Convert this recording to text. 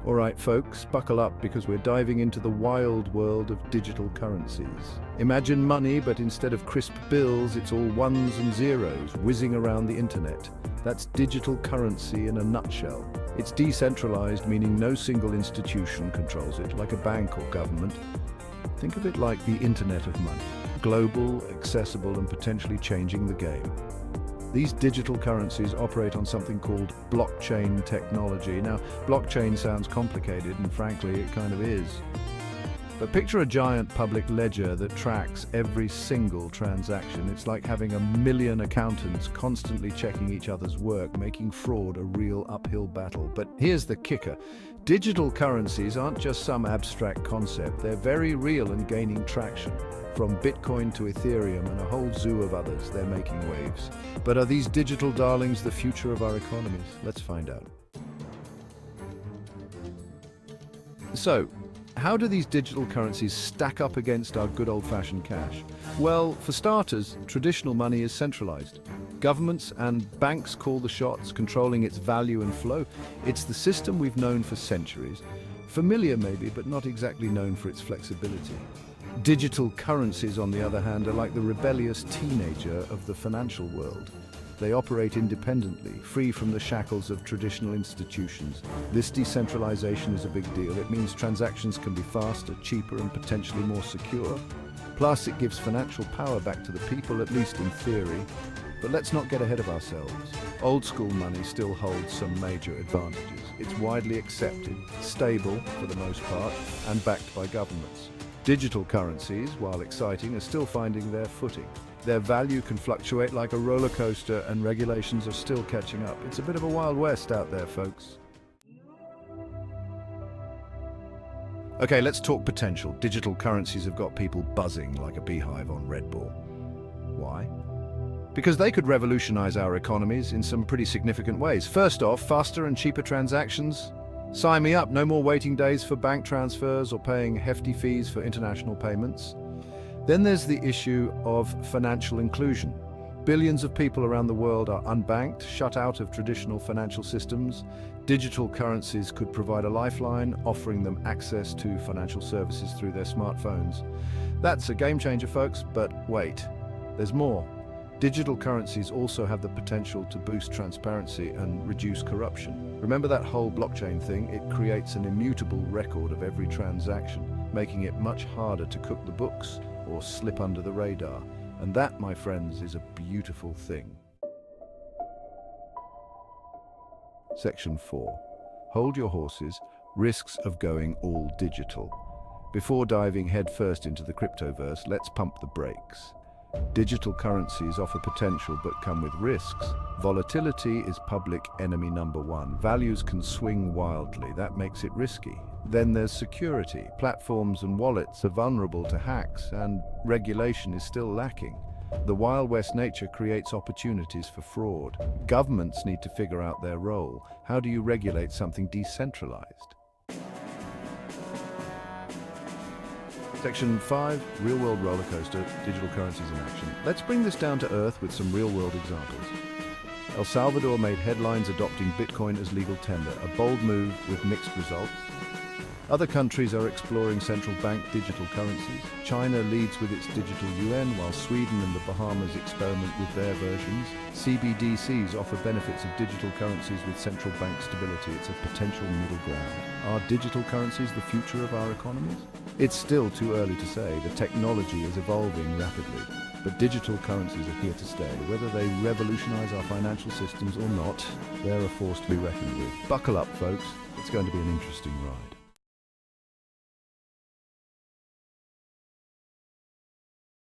All right, folks, buckle up because we're diving into the wild world of digital currencies. Imagine money, but instead of crisp bills, it's all ones and zeros whizzing around the internet. That's digital currency in a nutshell. It's decentralized, meaning no single institution controls it, like a bank or government. Think of it like the internet of money. Global, accessible, and potentially changing the game. These digital currencies operate on something called blockchain technology. Now, blockchain sounds complicated, and frankly, it kind of is. But picture a giant public ledger that tracks every single transaction. It's like having a million accountants constantly checking each other's work, making fraud a real uphill battle. But here's the kicker. Digital currencies aren't just some abstract concept. They're very real and gaining traction. From Bitcoin to Ethereum and a whole zoo of others, they're making waves. But are these digital darlings the future of our economies? Let's find out. So, how do these digital currencies stack up against our good old-fashioned cash? Well, for starters, traditional money is centralized. Governments and banks call the shots, controlling its value and flow. It's the system we've known for centuries. Familiar maybe, but not exactly known for its flexibility. Digital currencies, on the other hand, are like the rebellious teenager of the financial world. They operate independently, free from the shackles of traditional institutions. This decentralization is a big deal. It means transactions can be faster, cheaper, and potentially more secure. Plus, it gives financial power back to the people, at least in theory. But let's not get ahead of ourselves. Old school money still holds some major advantages. It's widely accepted, stable for the most part, and backed by governments. Digital currencies, while exciting, are still finding their footing. Their value can fluctuate like a roller coaster, and regulations are still catching up. It's a bit of a Wild West out there, folks. Okay, let's talk potential. Digital currencies have got people buzzing like a beehive on Red Bull. Why? Because they could revolutionize our economies in some pretty significant ways. First off, faster and cheaper transactions. Sign me up, no more waiting days for bank transfers or paying hefty fees for international payments. Then there's the issue of financial inclusion. Billions of people around the world are unbanked, shut out of traditional financial systems. Digital currencies could provide a lifeline, offering them access to financial services through their smartphones. That's a game changer, folks, but wait, there's more. Digital currencies also have the potential to boost transparency and reduce corruption. Remember that whole blockchain thing? It creates an immutable record of every transaction, making it much harder to cook the books or slip under the radar. And that, my friends, is a beautiful thing. Section 4. Hold your horses. Risks of going all digital. Before diving headfirst into the cryptoverse, let's pump the brakes. Digital currencies offer potential but come with risks. Volatility is public enemy number one. Values can swing wildly. That makes it risky. Then there's security. Platforms and wallets are vulnerable to hacks, and regulation is still lacking. The Wild West nature creates opportunities for fraud. Governments need to figure out their role. How do you regulate something decentralized? Section 5, Real-World Roller Coaster, Digital Currencies in Action. Let's bring this down to earth with some real-world examples. El Salvador made headlines adopting Bitcoin as legal tender, a bold move with mixed results. Other countries are exploring central bank digital currencies. China leads with its digital yuan, while Sweden and the Bahamas experiment with their versions. CBDCs offer benefits of digital currencies with central bank stability. It's a potential middle ground. Are digital currencies the future of our economies? It's still too early to say. The technology is evolving rapidly. But digital currencies are here to stay. Whether they revolutionize our financial systems or not, they're a force to be reckoned with. Buckle up, folks. It's going to be an interesting ride.